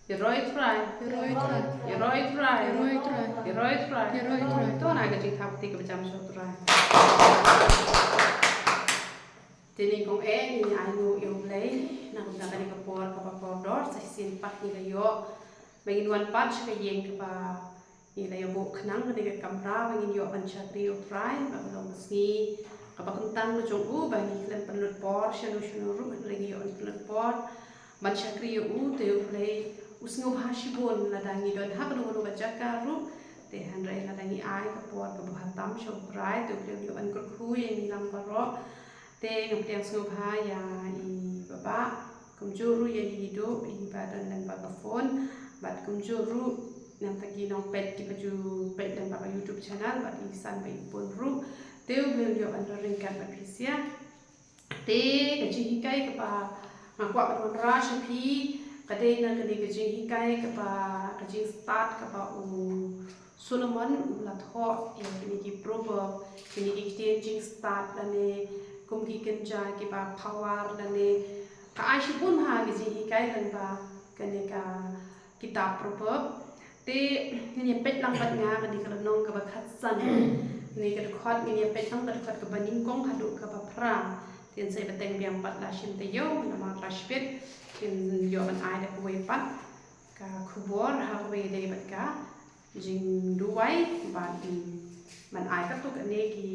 Yeroi try. Itu nak kerja thap tiga jam try. Jadi kong ni anu yang play, nak nak ni kapor dor, saya simpak ni layo, bagi nuan patch ke yang kepa ni layo buk kenang ni ke kamera, bagi yo pancatri yo try, bagi lo meski kapa kentang macam bagi kalian penuh por, shanu ru lagi yo penuh por, pancatri yo tu play, usngo hasibon ladangi don hak nu baca karu, tehan rai ladangi ai kapor kebuhatam show try, tu play yo angkur kui yang nilam paro. Te ngam sungha ya I baba kumjuru ya hidup I badan dan bagafon bat kumjuru nam tagi nong pet ki baju pet dan baga YouTube channel bat isan ba ipon ru te bel yo andor ringkat bat pisia te kaji hikai kepa ngakwa kon rasha pi kadai na kali kaji hikai kepa kaji start kepa Solomon ulat ho ya kini ki proverb kini ki changing start lane kumki kenja ki ba power dane ka aishi pun ha gizi hikai dan ba kane ka kitab proverb te ni pet lang bat nga ka di ka nong ka ba khatsan ni ka khot ni pet lang ka khot ka ba ningkong hadu ka ba pra tin sai bateng biang pat la shim te yo na ma rashpet tin yo ban ai da ko pat ka khubor ha ko de bat ka jing duai ba di man ai ka to ka ne ki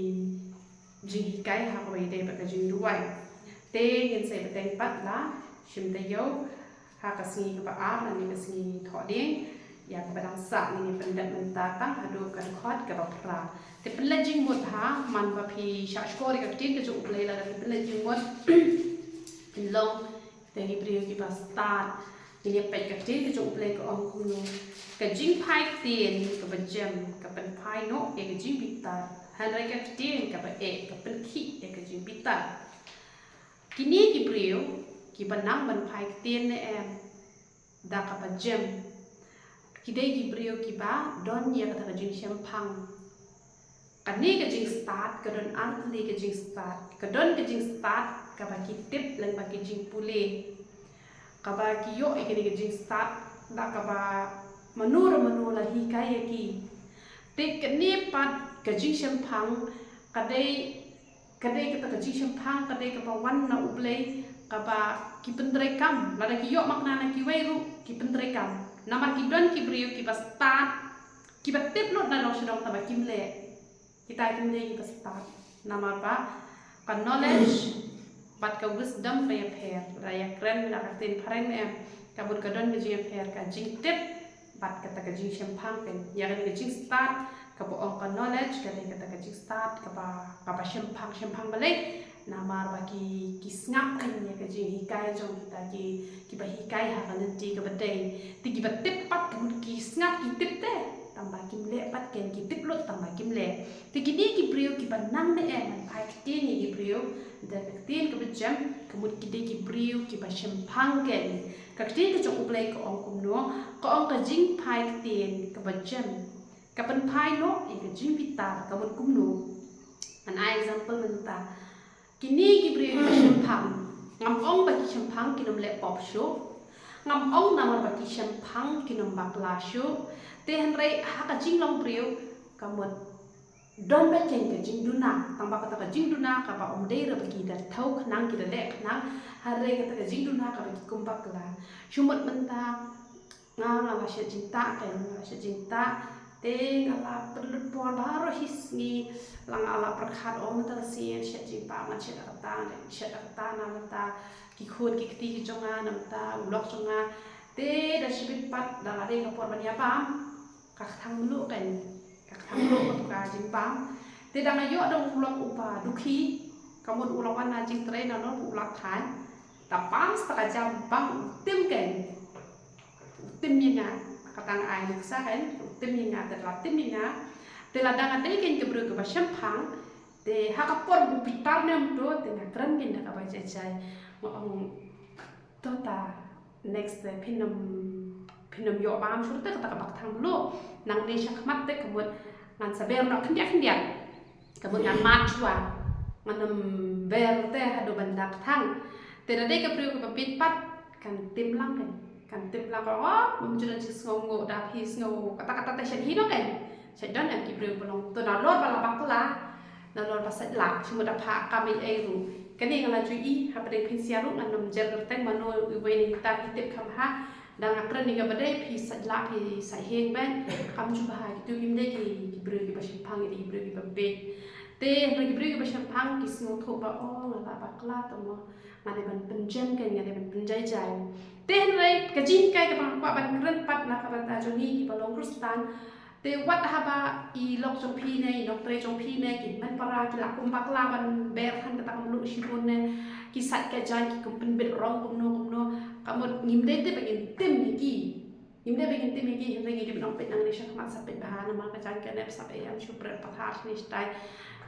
jing hikai ha ko ide ba ka jing duai te yin sai bateng pat la shim te yo ha ka singi ka ba a na ni ka singi tho ding ya ka badang sa ni pendat menta tang hadu ka khot ka ba pra te pelajing mut ha man ba phi sha skori ka tin ka ju play la ka pelajing mut long te ni priyo ki ba start ni pet ka tin ka ju play ka om ku no ka jing pai tin ka ba jam ka pen pai no e ka jing bitar Handrai ka tin ka ba ka penki ka jing bitar kini ki priyo ki banang ban pai tin ne em da ka ba jam kidai ki priyo ki ba don ya ka jing champang kani ka jing start ka don antli ka jing start ka don ka jing start ka ba ki tip lang ba ki jing pule ka ba ki yo ka jing start da ka ba manura la hikai ki te kani pat ka jing champang kadai kita ka jing champang kadai ka ba wan na ublei ka ba ki pendrai kam la ki yo makna na ki weiru ki pendrai kam nama ki don ki brio ki ba start ki ba tip lot na lo shidong ta ba kimle kita kimle ki ba start nama ba ka knowledge pat ka wisdom pa ya pher raya kren la ka tin phareng em ka bud ka don ka jing pher ka jing tip pat ka ta ka jing champang pen ya ka jing start ka bo ka knowledge ka ka jing start ka ba champang balik nama ba ki snap kan ya ka jing hikai jong kita ki ba hikai ha ka nanti ka ba dei ti ki ba tip pat ka ki snap ki tip te tambah kim le pat ken ki tip lot tambah kim le ti ki ni ki brio ki ba nang ne em pai ti ni ki brio da ka tin ka ba jam ka mut ki de ki brio ki ba champang ken ka tin ka jong ublai ka ong kum no ka ong ka jing pai tin ka ba jam ka pen pai no e ka jing bitar ka mut kum no an example menta kini ki brio ki champang ngam ong ba ki champang ki nom le pop show ngam ong namar ba ki champang ki nom bakla show te hanrei ha ka jing long brio ka mut don ba ken ka jing duna tang ba ka ta jing duna ka ba om dei ra ba ki da thau khnang ki da le khnang hanrei ka ta jing duna ka ba ki kum bakla shumat menta nga sha cinta kan nga sha cinta te ngala perlu por baro hisni lang ala perkhat om ta sien sha cinta ma sha ta na mata ki khut ki kti ki jonga na mata ulok jonga te da shibit pat da la de ka por ban ya pam ka thang lu kan ka thang lu ko ka jing pam te da ngayo dong ulok upa dukhi kamun ulok wan na jing tre na no ulok than ta pam sta jam bang tim kan tim nya katang ai lu sa kan tim nya te la dang ade ken ke bro ke ba champang te ha ka por bu pitar nem to te na kran ken da ka ba chai ngong tota next pinam yo bam sur te ka bak thang lo nang ne shak mat te kemut ngan saber no kendia kemut ngan mat chua ngan ber te hadu bandak thang te da de ka bro ke ba pit pat kan tim lang kan kan tip lang ko muncul jis ngau dah his ngau kata-kata teh hi no kan sedon em kibreu belum tu na lor bala bakla na lor pasat lak cuma dah pak kami airu kani ngala cui ha pada pinsiaru nganum jer teng mano uwe ni ta tip kam ha dan akran ni gabade pi sajla pi saheng ban kam cuba ha gitu gimde ki kibreu ki bashin pang ki kibreu ki babbe te lagi kibreu ki bashin pang ki sngo tho ba ngala bakla tomo ngade ban penjen kan ngade ban penjai jai te rai kajin kai ka pa ban kren pat na ka ta joni ki balong krustan te wat haba i lok jong pi ne i lok tre jong pi ne ki man para ki la kum bakla ban ber kan ka ta lu shibun ne ki sat ka jan ki kum pen bet rong kum no kamot ngimde te bagin tem ni ki ngimde bagin tem ni ki hen ngi di nong pet nang ni sha mat sa pet bahan ma ka jan ka ne sa pe am shu pret pathar ni stai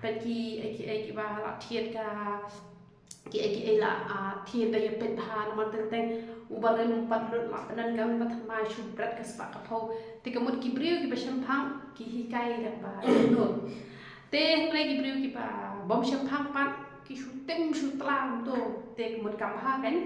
pet ki ba la thiet ka ki la thiet da ye pet bahan ma teng ubaran pat lut la penan gam pat ma shu pret ka spa ka pho te kamot ki briu ki ba shampang ki hikai da ba no te hen ki briu ki ba bom shampang pat ki shu tem shu tlang to te kamot kam ha kan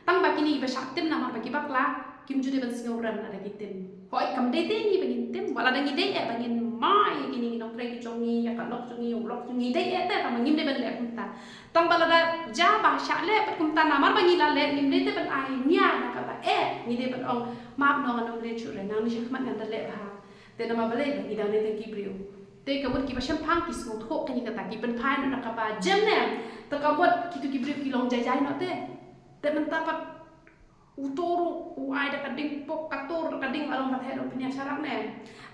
tang ba kini ba shaktim nama bagi bakla kim jude ban singauran ada kitim hoi kam de ni bangin tim wala dangi de bangin mai kini nong tre ki jongi ya kan lok jongi ulok jongi de te ta mangim de ban le kunta tang bala da ja ba sha le pat kunta namar bangi la le nim de te ban ai nya na ka ba ni de ban ong map no nong le chu re nang ni shakmat nan da le ba te nama bale bangi dang de ki brio te kamot ki ba shampang ki sngo tho kani ka ta ki ban phai na ka ba jem ne ta kamot ki tu ki brio ki long jai jai no te mendapat utoro uai da kading pok kator kading along bathe do punya syarat ne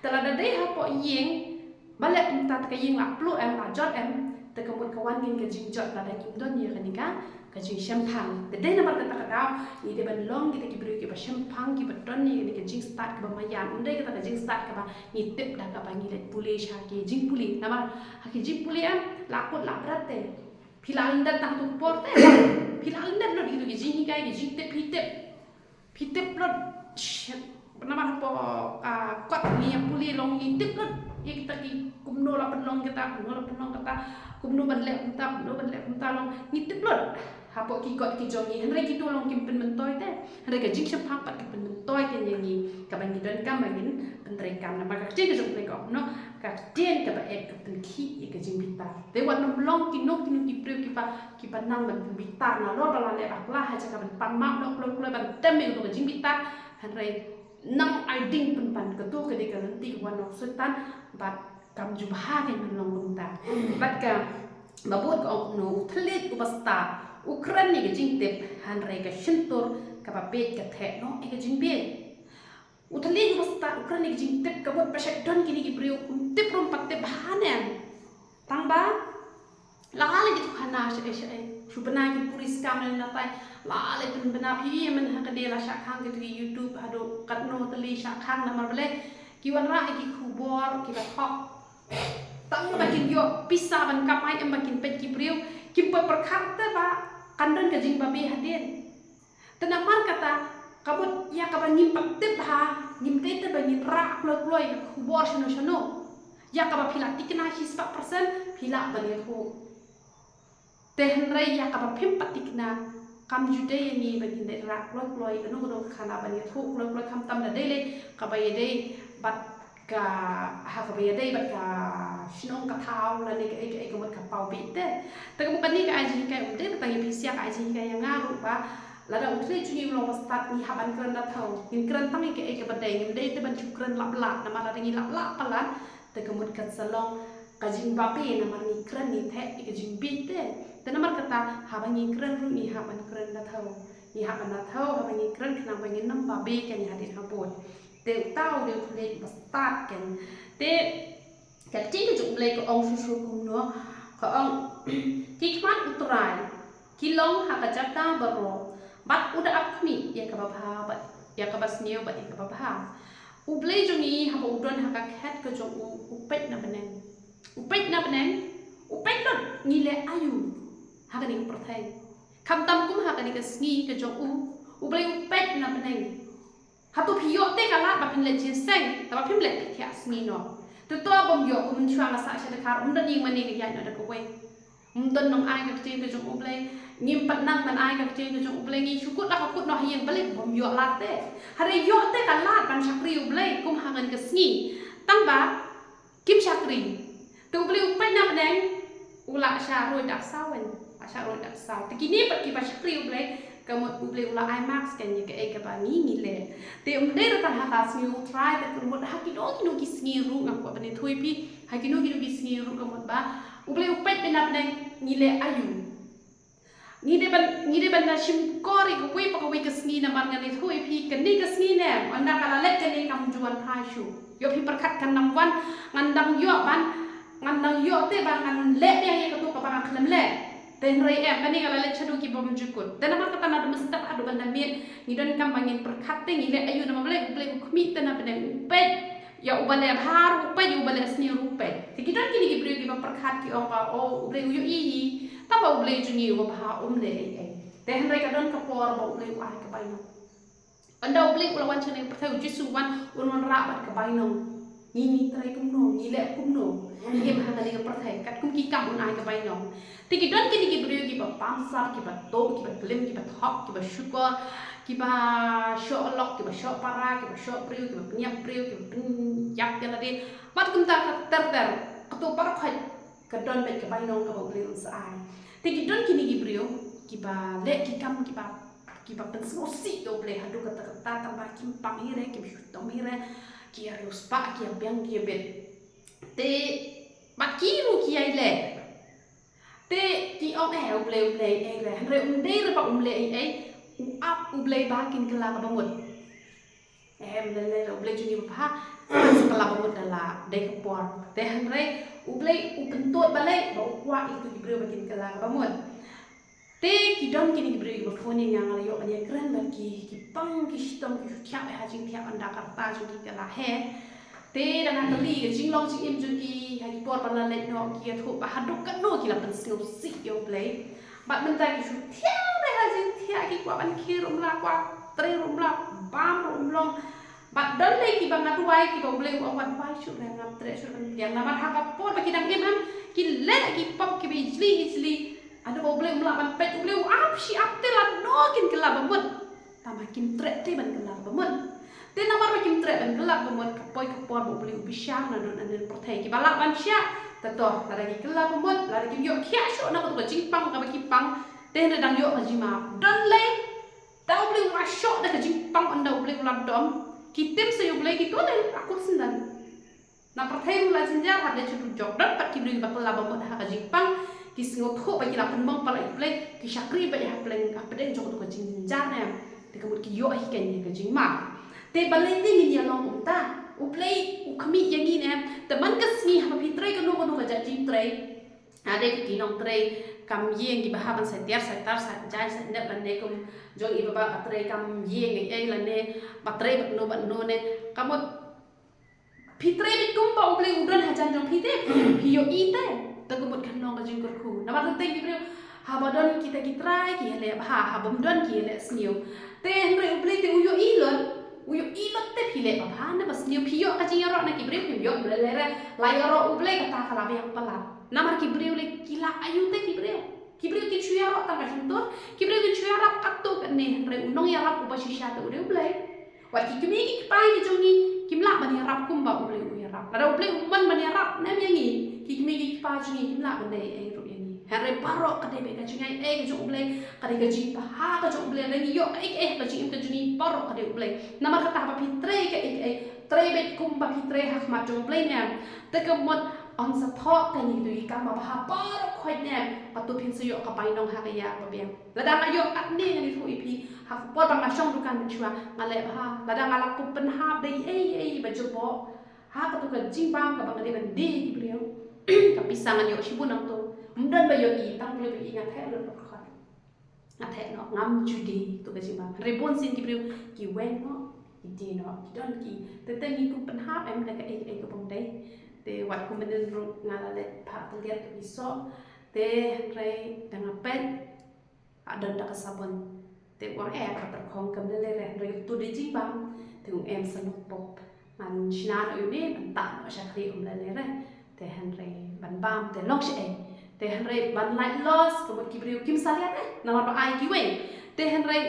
telah da dei ha po yeng balek minta ka yeng la plu em la jot em te kamut kawan ngin ka jing jot la da kim don ye kanika ka jing shampang te dei namar kata kata ni de ban long kita ki beri ki ba shampang ki ba don ni ka jing start ka ba mayan unde kita ka jing start ka ba ni tip da ka ba ni le puli sha ki jing puli namar ha ki jing puli em la kot la brat te philan da ta tu porte philan da lo di ki jing kai ki jing tip lo nama po kot ni yang puli long ni tip lo ye kita ki kumno la penong kita kumno ban le kunta long ni tip lo ha po ki kot ki jongi henre ki tu long kim pen mentoy te henre ka jing shampang pat ki pen mentoy ke yang ni ka ban ni don kam bangin pentre kam na ka jing ka jong le ko no ka tien ka ba ek ka pen ki ye ka jing bita te wan no long ki no ki preu ki pa nang ban bita na lo bala le ba la ha ka ban pan ma lo ban tem me ka jing bita henre nang ai ding pen pan ka tu ka de ka nanti wan no sultan bat kam ju ba ke man long kunta bat ka babut ko no thlit upasta ukran ni ka jing tip henre ka shintur ka ba bet ka the no e ka jing bet uthali upasta ukran ni ka jing tip ka bot pasek don kini ki priu tip rom patte bahanen tang ba lale gitu khana shubana ki puris kamel na tai lale pun bana phi men ha kade la sha khang gitu YouTube hado katno tali sha khang na mar bale ki wan ra ki khubor ki ba thok tang ba kin yo pisa ban kamai em ba kin pet ki priu ki perkhat te ba kandan ka jing ba be hadin tenamar kata kabut ya ka ba nim patte ba nim te te ba nim ra kloi khubor shno ya ka ba phila tikna 4% phila ba ne thu Tehrai ya kapa pimpat tikna kam jude ni bagi dek rak loi anu godo khana bani thuk loi kam tam da dele kapa ye dei bat ka ha kapa ye dei bat ka shnong ka thau la ni ka ek mot ka pau bi te ta ka bukan ni ka aji ka unte ta ngi pisia ka aji ka yang ngaru ba la da utri chuni lo start ni haban kran da thau in kran tam ke ek badai ngi dei te ban chukran lap lap na ma da ngi lap lap palan ta ka mot ka salong ka jing bape na ma ni kran ni the ek jing bi te tenamar kata habangi keren ni haban keren da thau ni haban da thau habangi keren kana bangi nam ba be kan ya hadin hapon te tau de thule ba start kan te ka ti ke jum le ko ong su kum no ko ong ki kmat utrai ki long ha ka jaka baro bat uda akmi ya ka ba bha bat ya ka bas niu bat ya ka ba bha u ble jongi ha ba udon ha ka khat ka jong u pet na banen upet lot ngile ayu hakani perthai kam tam kum hakani ka sngi ka jong u blai upet na beneng hatu phio te kala ba phin le chin seng ta ba phim le thia sngi no tu to bom yo kum chwa nga sa sha de khar da ning mani ga ya na da ko we Mungkin nong ai ka chen tu jong ublay ngim pat nang man ai ka chen tu jong ublay ngi syukut la ka kut no hieng balik bom yo lat te hare yo te ka lat ban syakri ublay kum hangan ke sngi tang ba kim syakri tu ublay upai na padang ula sya roi dak sawen sya roi dak saw te kini pat ki ba syakri ublay kamut ublay ula ai max kan ye ke ba ngi le te umdai ta ha ka sngi try te kumut hakino kino ki sngi ru ngak pa bani thui pi hakino kino ki sngi ru kamut ba ublay upai pena padang ngile ayu ngide ban na shim kori ko wi pa ko wi kesni na mar ngani thui pi kani kesni ne anda kala let kani kam juan phashu yo pi perkat kan nam wan ngandang yo te ban ngan le yang ye ko pa kan le ten rei em kani kala let chadu ki bom jukut dan mar kata na dum step adu ban damit ngidon kam bangin perkat te ngile ayu na mable ble khmi te na ban pet ya ubale har upai ubale sni rupai tikidan kini ki brio ki perkat ki opa o uble uyu i tamba uble jungi wa ba umle ai te henry ka don ka por ba uble ai ka baino anda uble ulawan chane perthau jisu wan unwan rabat ka baino ni trai kum no ni le kum no ni em hanga ni ka perthai kat kum ki kam un ai ka baino tikidan kini ki brio ki ba pamsar ki ba to ki ba klim ki ba thok ki ba syukur kiba show lock kiba show para kiba show priu kiba penyak priu kiba penyak yang tadi mat kumta ter atau para khat kadon bet kiba inong kiba priu saai tegi don kini gibriu kiba le kikam kiba pensosi do ble hadu kata tambah kimpang hire kiba shutom hire kia rius pa kia biang kia bet te makiru kia ile te ki ong ble le hre re pa le up ublay bakin kala kabamut lele ublay juni pa kala kabamut dala dek por tehan re ublay upentut balai bau kwa itu diberi bakin kala kabamut te kidon kini diberi bafoni yang alayo anya keren bagi kipang kistom kitiap hajing tiap anda karta juni kala he te dengan teli jinglong jing im juni hagi por balai no kia thu ba haduk kan no kila pensil sik yo ublay bat mentai kisu tiap hajing ki kwa ban kirum la kwa trirum la bam rumlong bat dan le ki bang atu wai ki boleh wa wan wai shu la ngam tre shu yang nama haka por ba ki dang imam ki le ki pop ki bijli ada boleh mla ban pet boleh ap shi ap te la no kin kala bamut tama kim tre te ban kala bamut te nama ba kim tre ban kala bamut ka poi ka por boleh ubisha na don anen prothai ki balak ban sya tato la ki kala bamut la ki yo kya shu na ko jingpang ka ba ki pang te na dang yo majima dan le tau beli masuk dah kejimpang anda beli ulat dom kitim saya beli gitu dan aku sendan na perthai ulat senja ada cutu jok dan pat kibli bakal laba mod ha kejimpang kisngot ho bagi lapan bang pala beli ki syakri bagi ha beli apa den jok to kejinjar ne te kemud ki yo hi ken kejingma te balai te ni long umta ublei ukmi yangi ne teman kesni ha pitrai kanu kanu kajaji trai ada ki nong trai kam yeng di bahaban setiar setar sajai sedap lane kum jong iba ba patre kam yeng ai lane patre batno ne kamot pitre bit kum ba uble udran hajan jong pite piyo ite tagumut kan nong jing kurku nama teng di habadon kita kitrai ki hele ha bomdon ki hele snio te henry uble te uyo ilot te pile ba na bas snio piyo ka jing ro na ki bre piyo lere la yoro uble kata kala yang pelat namar kibriu le kila ayu te kibriu ki chuya ro ta kasuntur kibriu ki chuya rap katto ne re unong ya rap upa shisha te ude ublai wat ki kimi ki pai ki jongi kimla ban ya rap kumba ublai u ya rap ada ublai umman ban ya rap nem yangi ki kimi ki pa jongi kimla ban dai ai ro yangi hare paro ka de be ka jongi ai jo ublai ka de gaji pa ha ka jo ublai le yo ai ka jongi ka jongi paro ka de ublai namar kata pa pitre ka ai tre bet kumba pitre hak ma jo ublai ne te kemot on support kan itu ikan mabah par khoi ne patu pin suyo ka pai nong ha ka ya ba bem ladang ayo at ni ngani thu ipi ha por bang asong dukan chua ngale ba ladang ala ku pen ha dei ei ba jobo ha ka tu ka jing bang ka bang de ban di ki brio ka pisangan yo shibun ang to mdan ba yo i tang le bi ngat he lo ka ngat he no ngam judi tu ka jing bang rebon sin ki brio ki wen no ki di no ki don ki te te ni ku pen ha em da ka ei ka bang dei te wat ko menen ro ngala le pa teliat ke biso te re dengan pet ada dak sabon te wang ka terkhong kam le re tu de jibang te em sanuk pop man shna no yune man ta no sha khri le re te han re ban bam te lok she te henry ban light loss kamut kibriu kim salian nama ba ai kiwe te henry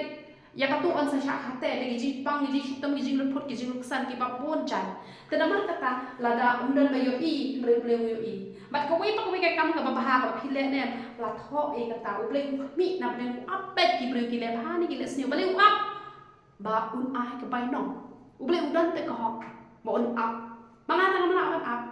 ya katu on sa syak hate de giji pang giji hitam giji luput giji luksan ki ba pon chan te namar kata lada umdan ba yo i henry ble yo i bat ko wi pa ko wi ka kam ka ba ha ka phile ne la tho e kata u ble mi na ble up bet kibriu ki le ba ni ki le sniu ba le up ba un ai ka bai no u ble udan te ka hok ba un up mangana na mana up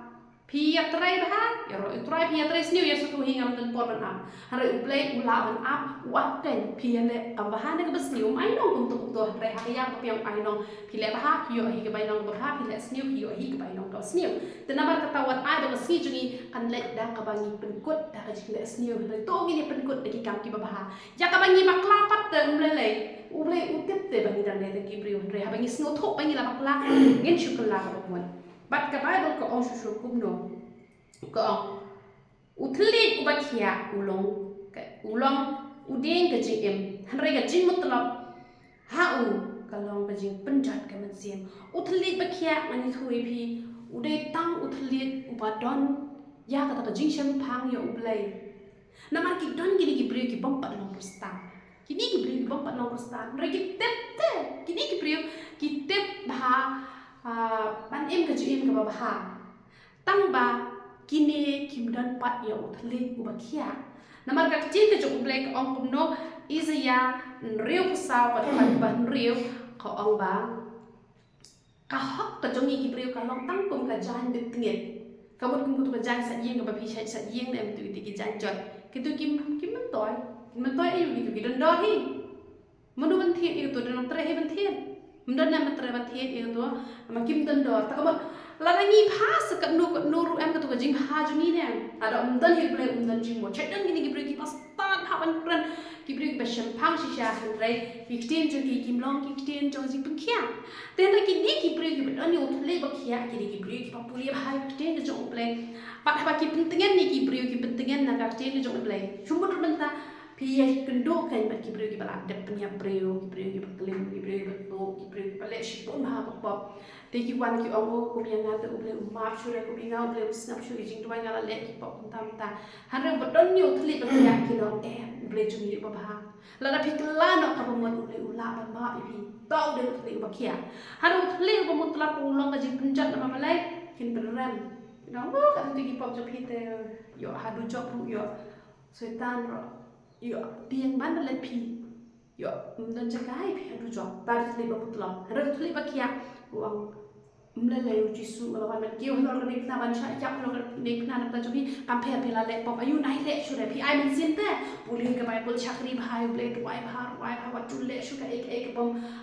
Pia try bah, ya ro try pia try sniu ya sutu hingam dan por ban up. Hari uplay ula ban up, uap kan pia le kambahan ke besniu ai nong untuk to re ha yang piang ai nong pile bah hiyo hi ke bai nong bah pile sniu hiyo hi ke bai nong to sniu. Tenabar ketawat ai do sni jungi kan le dah kabangi penkut dah ke le sniu le to gini penkut de kam ki bah. Ya kabangi maklapat te umle ublay utip te bangi dan le ki briu re ha bangi snu thok bangi la makla ngin syukla ka bon. Bat ka Bible ka ong susu kumno ka ong utlit ubakia ulong udeng ka jingem hanre ka jing mutlab hau kalong ka jing penjat ka mansiem utlit bakia mani thui pi ude tang utlit ubadon ya kata ka jing shem pang ya ublay namar ki don gini ki brio ki bompat long prostan kini ki brio ki bompat long prostan re ki tep te kini ki brio ki tep bah ban em ka juim ka ba tang ba kini kim dan pat ya uthli ku ba khia namar ka chin ka ju black ong kumno izaya riu pusa pa ban riu ka ong ba ka hok ka jongi ki riu ka long tang kum ka jan de tinget ka mut kum ka jan sa yeng ka ba phi sa yeng nem tu ti ki jan jot ki tu kim man toy ai ni ki don do hi manu ban thi i tu don tre he ban thi Mdan na matre ban thiet e to ma kim dan do ta ka la ngi phas ka nu ru em ka to ka jing ha ju ni ne ada mdan hi ple mdan jing mo chet dan ni ki bre ki pas ta ha ban kran ki bre ki ba shem phang shi sha han rai 15 ju ki kim long ki 15 jo ji pun khia ten la ki ni ki bre ki ba ni ut le ba khia ki bre ki pa puli ba hai 15 jo ple pa ha ki pentingan ni ki bre ki pentingan na ka 15 jo ple shumbut ban ta Pia kendo kan bat kibreu ki balak dep nya breu ki baklim ki breu ki to ki breu ki balek shi pun ha pop te ki wan ki ongo ko bi nga te uble ma shure ko bi nga uble snap shure jing to nga la le ki pop tam ta han re bodon ni uthli ba ya ki no uble jumi ba ba la da phikla no ka ba mon uble ula ba ma bi to de uthli ba khia han uthli ba mutla pu long ka jing punjat na ma lai kin beram no ka te ki pop jo phite yo hadu job ru yo setan ro yo tiang ban le pi yo dan cakai pi adu jok tar le ba mutlam hara le ba kia uang mle le jisu lawan man kiu hlo le na ban sha jak hlo ne na na ta jobi pam phe phe la le pop ayu nai le shure pi ai min sin te puli ka bai pul chakri bhai ble wai bha wat tul le shu ka ek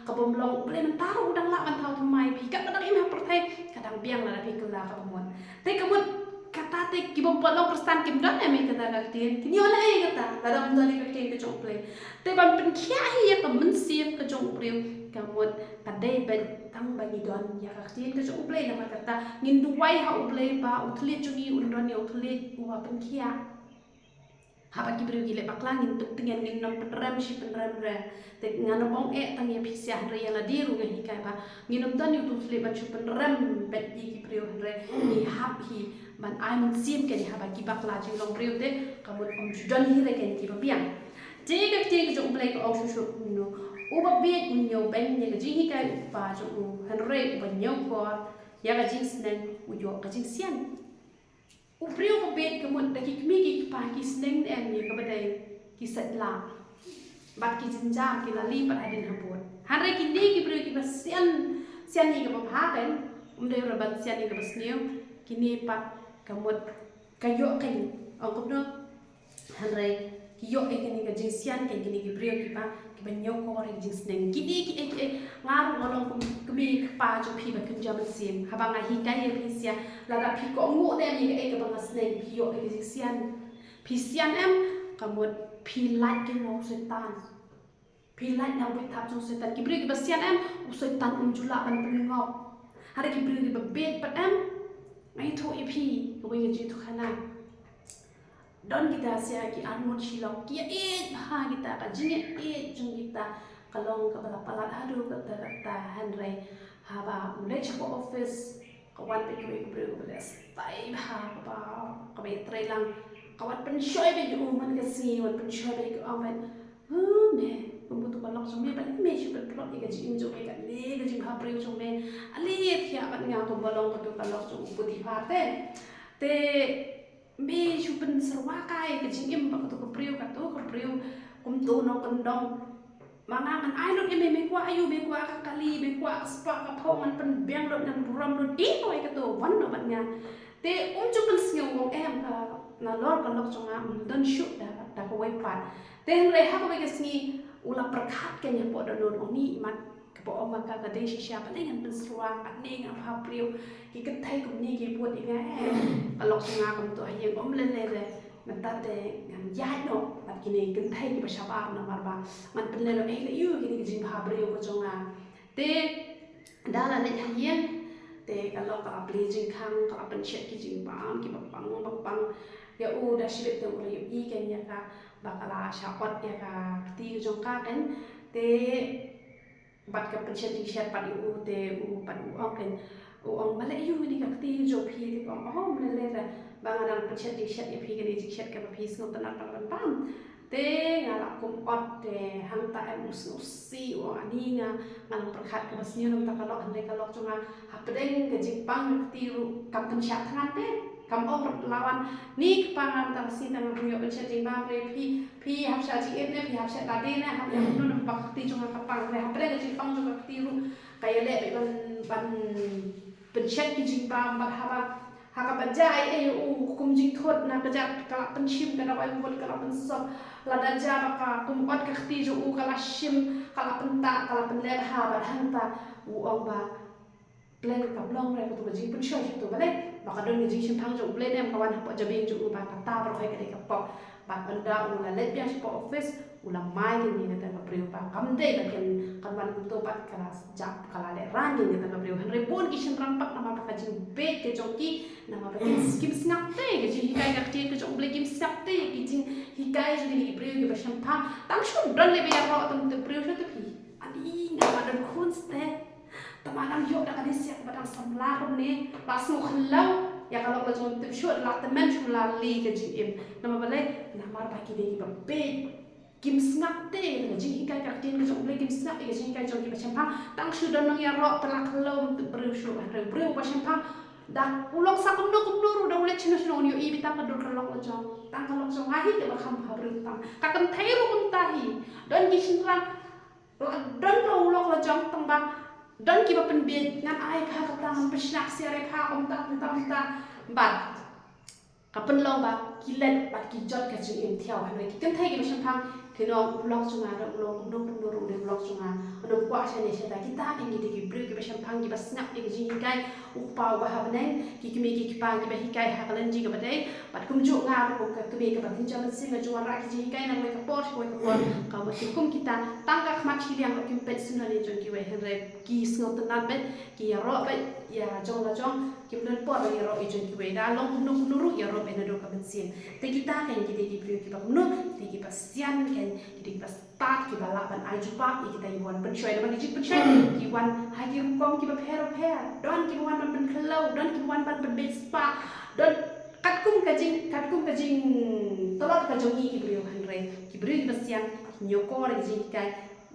ka bom long ble man tar udang la ban thau thmai pi ka kadang im ha perthai kadang biang la pi kula ka mon te ka mon kata te ki bom polong perstan kim don eme kata kaktin kini ola e kata ladam don ni kaktin ke jong play te ban pen khia hi ya ka mun sim ke jong priu ka mot kadai ben tang bani don ya kaktin ke jong play nama kata ngin duwai ha play ba uthli chungi undon ni uthli wa pen khia ha ba ki priu gile baklang ngin tuk tingen ngin nom penram shi penram re te ngana bong e tang ya phisya re ya la diru ngi kai ba ngin nom don ni uthli ban chu penram bet ki priu re ni hap hi ban ai mun sim ke ni ha ba ki bakla jing long priu te kamun om judan hi re ken ki ba biang je ka te ke jong play ko au shu no u ba be un yo ben ni ka jing hi kai pa jo u han re ba nyo ko ya ka jing snen u yo ka jing sian u priu ba be kamun da ki mi ki pa ki snen en ni ka ba dai ki sat la bat ki jin jam ki la li pa adin ha bot han re ki ni ki priu ki ba sian ni ka ba ha kan de ra ban sian ni ka ba sneu ki ni pat kamut kayo kan ang kopno hanre kiyo e kini ka jinsian kan kini ki brio ki pa ki banyo ko ri jins neng kini ki ngaru ngolong kumi pa jo pi ba kun jam sim habang hi kai e pi sia la da pi ko ngu de mi ka e ka bang sneng kiyo e jinsian pi sian em kamut pi lat ki no setan pi lat na wi thap jo setan ki brio ki ba sian em u setan jula ban pen ngop hari ki brio ki ba bet pat em ai thu ip ko wi ji thu khana don kita sia ki anmut shilong ki e ha kita ka jing e jung kita kalong ka bala pala hadu ka ta hanre ha ba mulai chako office ka wan pe ki bro bales tai ha ba ka be trailang kawan penshoy be ju man ka si wan penshoy be ko amat me pembutuh balok jong me balik me shu plot ni gaji injo me ka le gaji ha priu jong me ali thia ban nga ko balong ko balok jong putih parte te me shu pen serwa kai gaji im ba ko priu ka to ko priu kum to no kendong mana man ai lo me kwa ayu me kwa ka kali me kwa spa ka phong man pen beng lo nan buram lo di ko ka to wan no ban nga te chu pen sngong ngong em ka na lor ka lok jong a don shoot da ko wai pat te hre ha ko be gasni ulah perkat kan ya po donon oni man po oma ka ka de siapa dengan pensuang kan ne ngam ha priu ki ka thai kum ni ki pot inga alok sunga kum to ayeng om le le man ta de ngam ya no pat ki ne kan thai ki ba shabab na marba man pen le lo e le yu ki ni jing ha priu ko jonga te dala ne hayeng te alok ka apli jing khang ka pen chet ki jing bam ki ba pang ya udah shibet te uri i kan ya ka bakala syapot ya ka ti jong ka kan te bat ka pencet di shat pat u te u pat u ong kan u ong bale yu ni ka ti jo phi ti ko oh mele le bang ada pencet di shat ya phi ka di shat ka phi snot na ka pam te ngala kum ot te hang ta em si u ani nga ngang perkhat ka basni nom ta ka lok hande ka lok chunga hapdeng ka jipang ti ru kam kan shat thangan te kam ong lawan ni pangan ta si tang ru yo pencet di bang re phi hapsha ji et ne phi hapsha ta de na hap yang nun pak ti chunga ka pang re hapdeng ka jipang chunga ti ru kaya le ban pencet ki jipang ba haka bajai kum jing thot na kajak kala penshim kana wai bol kala pensop lada jaba ka kum ot ka khti ju kala shim kala penta kala penle ha ba hanta ong ba plan ka blong re ko jing pen shoy to bale ba ka don jing shim thang ju plan em kawan ha po jabing ju ba ka ta ba khoi ka de ka po ba anda ula let biang po office ula mai ni na ta priu pa kam de ba kan man to pat kala jap kala le ran ni na ta priu han re pon ki shin ram pak nama pa jing be ke jong ki nama pa skim snap te ke jing hikai ka te ke jong ble kim snap te ki jing hikai ju ni priu ki ba sham pa tang shun don le be ya ro tum te priu shu te pi ani na ma don kunst te tamanan yo da ka ni siak ba dang sam la ro ne ba su khlau ya kalau lo jom tip shot la temen shula li ke jing im nama bale nama pa ki de ba be kim snap te ke jing hikai ka te ke jong ble kim snap ke jing hikai jong ki ba sham pa tang shu don ya ro telak khlau te priu shu ba priu ba sham pa dak ulok sa kum no ru da ule chino chino yo i bitang ka dur kalok lo jong tang kalok jong ahi ke ba kham ha priu tang ka kam thai ru kun tahi don ki shin rang don lo ulok lo jong tang ba don ki ba pen be ngan ai kha ka tang pesnak si re kha om ta bat kapen long ba kilet bat ki jot ka jing em thiaw han ki kan thai ki ba sham phang ke no blog chunga ro long no ru de blog chunga no kwa cha ne sha ki ta ki de ki bru ki ba sham phang ki ba snap ki jing kai u pa ba ha baneng ki mi ki pa ki ba hi kai ha kalan ji ka ba dei bat kum ju nga ko ka mi ka ba tin cha man sing ju ra ki jing kai na ko ka por ka ba ki kum kita tang ka khmat chi liang ki pet sun ne jong ki we han re ki sngot na bet ki ya ro bet ya jong la jong ki blen por ya ro i jong ki we da long no ru ya ro be na do ka ben sin te kita kan ki de ki bru ki ba no te ki ba sian kan ki de ki ba start ki ba la ban ai ju pa ki kita i wan pen shoy da ban ji pen shoy ki wan ha ki kom ki ba pher don ki wan ban pen khlau don ki wan ban pen be spa don kat kum ka jing tolot ka jong ki bru han re ki bru ki ba sian nyoko re ji kai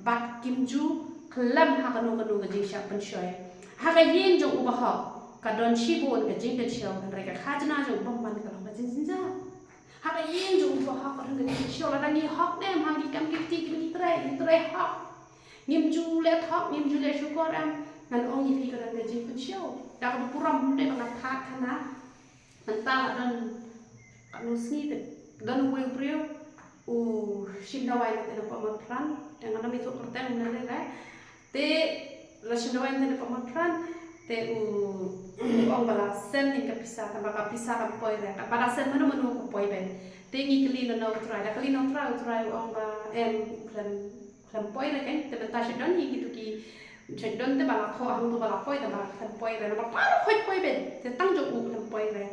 bat kim ju klam ha ka no ka jing sha pen shoy ha ka yin jong u ba ha ka don chi bon ka jing ka chiao kan re ka khajna jong bom ban ka ba jing jing ja ha ka yin jong ba ha ka ron ka chiao la ni hok dem ha ki kam ki ti ki tre hok ngim ju le thok ngim ju le shu ko ram nan ong yi pi ka ron ka jing ka chiao da ka puram de ba ka tha khana man ta la don ka no sni te don we priu u shin da wai te pa ma pran yang ana mi to korten na le ra te la shin da wai te pa ma pran te ong bala sen ni ka pisa ka poi re ka pada sen manu ko poi ben te ngi kli no try da kli no try ong ba em klam poi re ken te ta shi don ni ki tu ki chen don te bala kho hang tu bala poi da bala klam poi re ba pa khoi poi ben te tang jo u klam poi re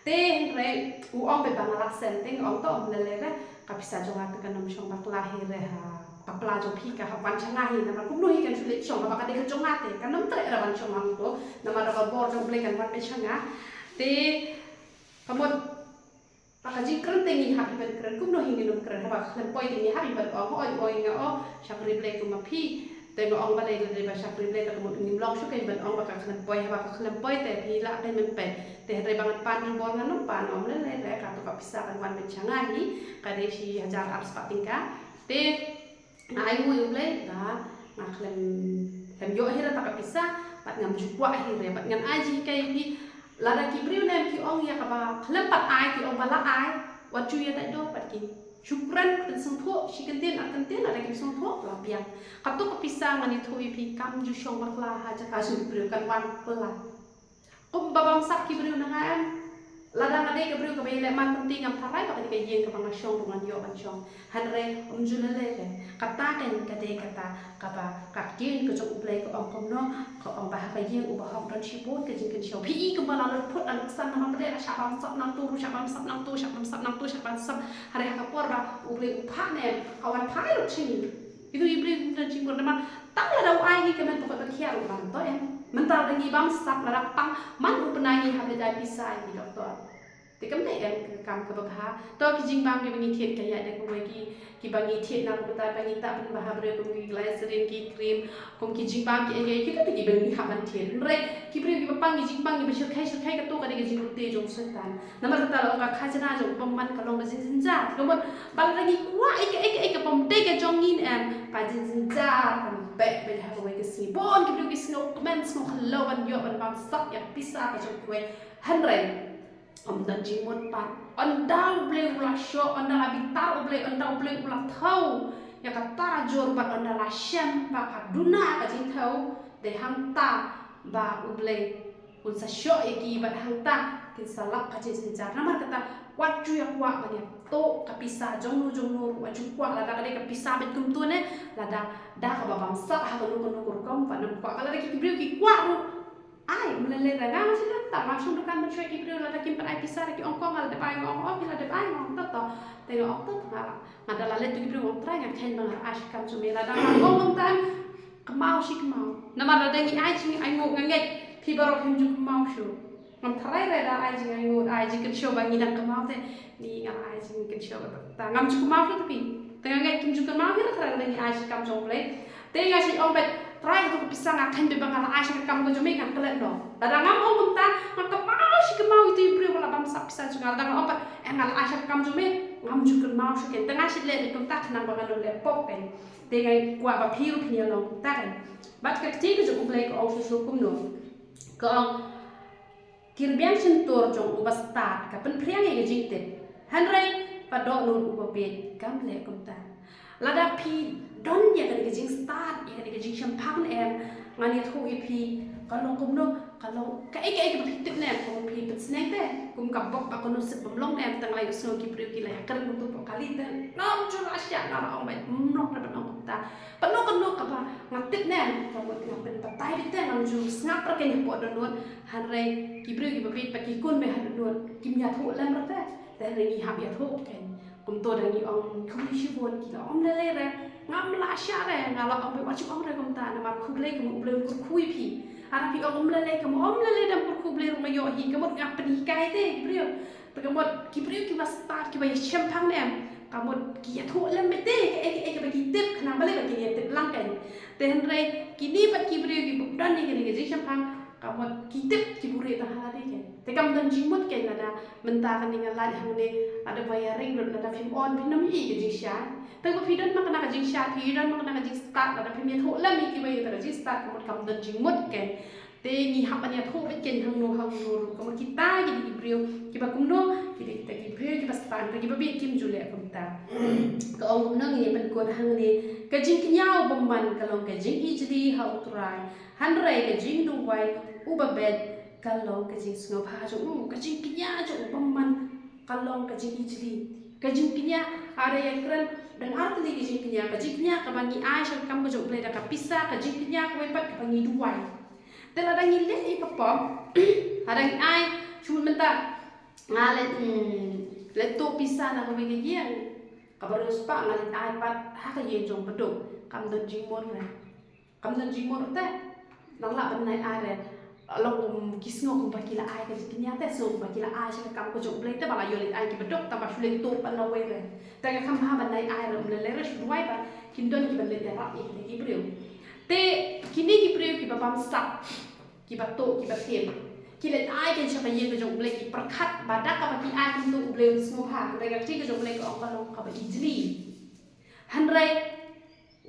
te re u ong be bala sen te ong to ong le re ka pisa jo ga te ka nom shong ba kla he re ha kapla jo phi ka ha ban changa hi na ba kum no hi kan chule chong ba ka de ka chong ate kan nom tre ra ban chong ang to na ma ra ba bor jong ble kan ban pe changa te kamot Pakajing keren tengi happy ban keren kum no hingin keren haba lempoi tengi happy ban oi nga syakri blek kum mapi tengo ong balai le ba syakri blek tak mut ngim long syukai ban ong baka lempoi haba lempoi te pi la ben men pe te re bangat pan bol nganum pan om le ka to ka pisa kan wan ben changani kade si hajar ars patingka te ai mu blek da ngaklem lem yo hira tak pisa pat ngam jukwa hira pat ngan aji kai pi lada kibriu nem ki ong ya kaba klepat ai ki ong bala ai watu ya tak do pat ki syukran dan sempho si kenten akan ten ada ki sempho la piang katu kepisang ngani thui pi kam ju syong bakla ha ja kasu kibriu kan wan kala kum babam sak kibriu nangan lada ngade kibriu ka le man penting am tharai pak ka yeng ka bang syong dengan yo ban syong hanre junale le kata kan kade kata kaba kakin ke jok ublai ko ong komno ko ong bah ka yeng ubah hong dan sibut ke jing ke syong pi ke bala put an san nam bre sha bam sap nang tu sha bam sap nang tu sha bam sap nang tu sha bam sap hare ka por ba ublai upha ne awan phai lo chini itu ibri dan jingor man tak la dau ai ki kemen pokok kia ru ban to em mental dengi bam sap la pang man upenai ha le dai pisai ni doktor te kam nei em kam ka ba to ki jing bam ki bangi thiet ka ya de ko ki bangi thiet na ko ta bangi ta ban ba bre ko ki glycerin ki cream kom ki jing bam ki ai ki ta ki bangi ha ban thiet re ki bre ki pang ki jing bam ki ba shur khai ka to ka de ki jing te jong setan namar ta lo ka kha jana jong pom man ka long ba jing ja ko ba bal lagi kwa ek pom te ka jong in em pa jing ja kan be be ha ko ki si bon ki bre ki snow comments no hello ban yo ban bam sak ya pisa ka jong ko hanre om dan jimot pan ondau ble ula sho onda habitar ble ondau ble ula thau ya kata jor bat onda la shem ba kaduna ka jing thau de hangta ba uble un sa sho eki bat hangta kin salak ka jing jar namar kata waju ya kwa banya to kapisa jongnu waju kwa la da ka kapisa bet kum tu ne la da ka babam sak ha ko nu kom pa nam kwa kala ki briu ki kwa ru ai mulai raga masih tak langsung dukan mencuci kibriu lada kimpan ai pisar ki ongkong al depai ngong bila depai ngong toto tengok okto ngala ngada lalet tu kibriu ngong trai ngaken bangar asyik kam cumi lada ngong tan kemau si kemau nama lada ngi ai cimi ai ngok nganget pi baru himju kemau shu ngam trai reda ai cimi ai ngok ai cimi kensho bangi dan kemau te ni ngal ai cimi kensho ta ngam cu kemau tu tapi tengah ngai kimju kemau hira trai lagi ai cimi kam jong play tengah si ombet try itu pisang akan bebang ala asyik kamu jomik kan kelet do. Tada ngam om ta ngam kemau si kemau itu ibri wala bam sap pisang juga. Tada ngam opat ala asyik kamu jomik ngam juga kemau si ken tengah si le itu tak kenang bangan do le pop pen. Dengan kuat ba piu piu long ta kan. Bat ka tiga jo ublai ko au su kum no. Ko kirbiang sentur jong ubas ta ka pen priang ye jikte. Hanrai pada nur ubabet kam le kum ta. Lada pi don ya kan jing start ya kan jing champagne em ngani thu ip kalau kumno kalau kai ka pitip ne ko pi pet snack te kum ka bok pa kono sip bomlong em tang lai so ki priu ki la kan mutu po kali te nom chul asya na ong bai mlong ra banong ta pano kono ka ba ngatip ne ko mo ngam pen patai te ngam ju snap ra ken po don han re ki priu ki babi pa ki kun me han don kim ya thu lam ra te re ni hab ya thu ken kum to dangi ong khum shi bon ki la om le re ngam la sya re ngala ong be wachu ong re kum ta na mar khu ble kum ble ku kui pi ara pi ong le kum om le dam ku ble ru ma yo hi kum ngap pi kai te brio pe kum ki brio ki ba start ki ba chem phang ne kum ki ya thu lem be te ke ba ki tip khna ba le ba ki ya tip lang kan te han re ki ni ba ki brio ki bu dan ni ke ji chem phang kum ki tip ki bu re ta ha de ke te kam dan jimut ke na da menta kan ni ngala hang ne ada wiring ru da film on pinam i ke ji sha tengok video mak nak jing shat video mak nak jing start ada premier thu la mi ki bai ta jing start ko kam dan jing mut ken te ni hap ania thu bet ken hang no ko kita jadi brio ki ba kum no ki ta ki brio ki ba start ki ba bi kim jule kum ta ko ong kum no ni ban ko hang ni ka jing knyao bomban kalong ka jing i jadi hau trai han rai ka jing du wai u ba bet kalong ka jing sngo pha jo ka jing knya jo bomban kalong ka jing i jadi ka jing knya ada yang keren dan arti lagi jingnya kajiknya kabangi Aisyah kamu jauh beli dah pisah kajiknya kau ipat kabangi dua. Dan ada yang lihat ini kepom, ada yang ai cuma minta ngalet letu pisah nak kau bagi dia. Kabar sepak ngalet ai pat hak yang jong beduk kam dan jingmor lah, kam dan jingmor teh nang lah benai ai long kisngo kung bakila ay ka kinyata so bakila ay siya kam ko jong blade bala yolit ay ki bedok ta basule to pa na we ta ka kam ha ban nay ay ram le le shuai ba kindon ki ban le ra ki breu te kini ki breu ki ba bam sak ki ba to ki ba tem ki le ay kan siya ye ka jong blade ki prakhat ba da ka ba ki ay kin to bleu smo ha ta ka ti ka jong blade ko ka long ka ba ijli hanrai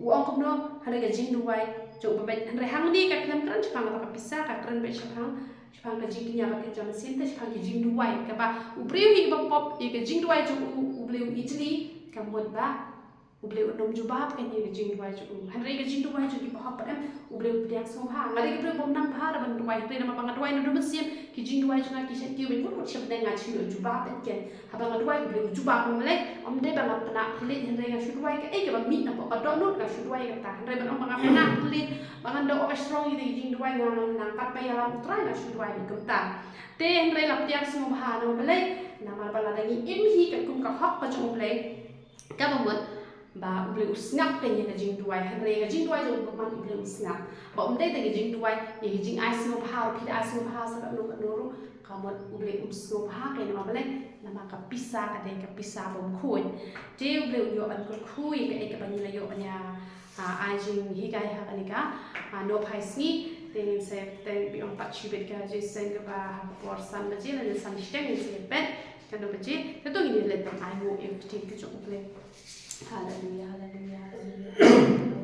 uang ko no hanrai ka jing duai coba baik andre hang di ka kelam kran chpang ka pisah ka kran be chpang ka jing nya ba ke jam sin te chpang ki jing duai ka ba ubreu hi ba pop i ka jing duai chu ubreu ijli ka mod ba ubreu nom ju ba ka ni jing duai chu andre ka jing duai chu ki ba hop em ubreu pediak so ha ngari ka bom nang ba ban duai te na ma duai na dum sim ki jing duai chu ki sha ki be ko chep de nga chu ju ba pe ken ha ba duai ubreu ju ba ko le om de ba na pli andre ka chu duai ka e ka ba mi na ba do not ka chu duai ka ta andre ba om ba na pli bangan do ok strong ini jing duai ngang nangkat pa ya utrai na shu duai ni kumta te andre lap tiang sum ha no bele na mal bala dangi im hi ka kum ka hok ka chung bele ka ba mot ba bele usngap ka ni ka jing duai andre ka jing duai jo ba man bele usngap ba om dai ta jing duai ni jing ai sum ha ro phi ai sum ha sa no ru ka mot bele usngap ha ka ni ma bele na ma ka pisa ka dei ka pisa bom khoi te bele yo an ko khui ka e ka ba ni la yo nya ajing higai ha kanika no paisni dengan saya teng bi empat cubit ka je seng ba por san ba je la san steng ni se bet kan do baje to to ni le tam ai mo e ti ke chok ple hallelujah hallelujah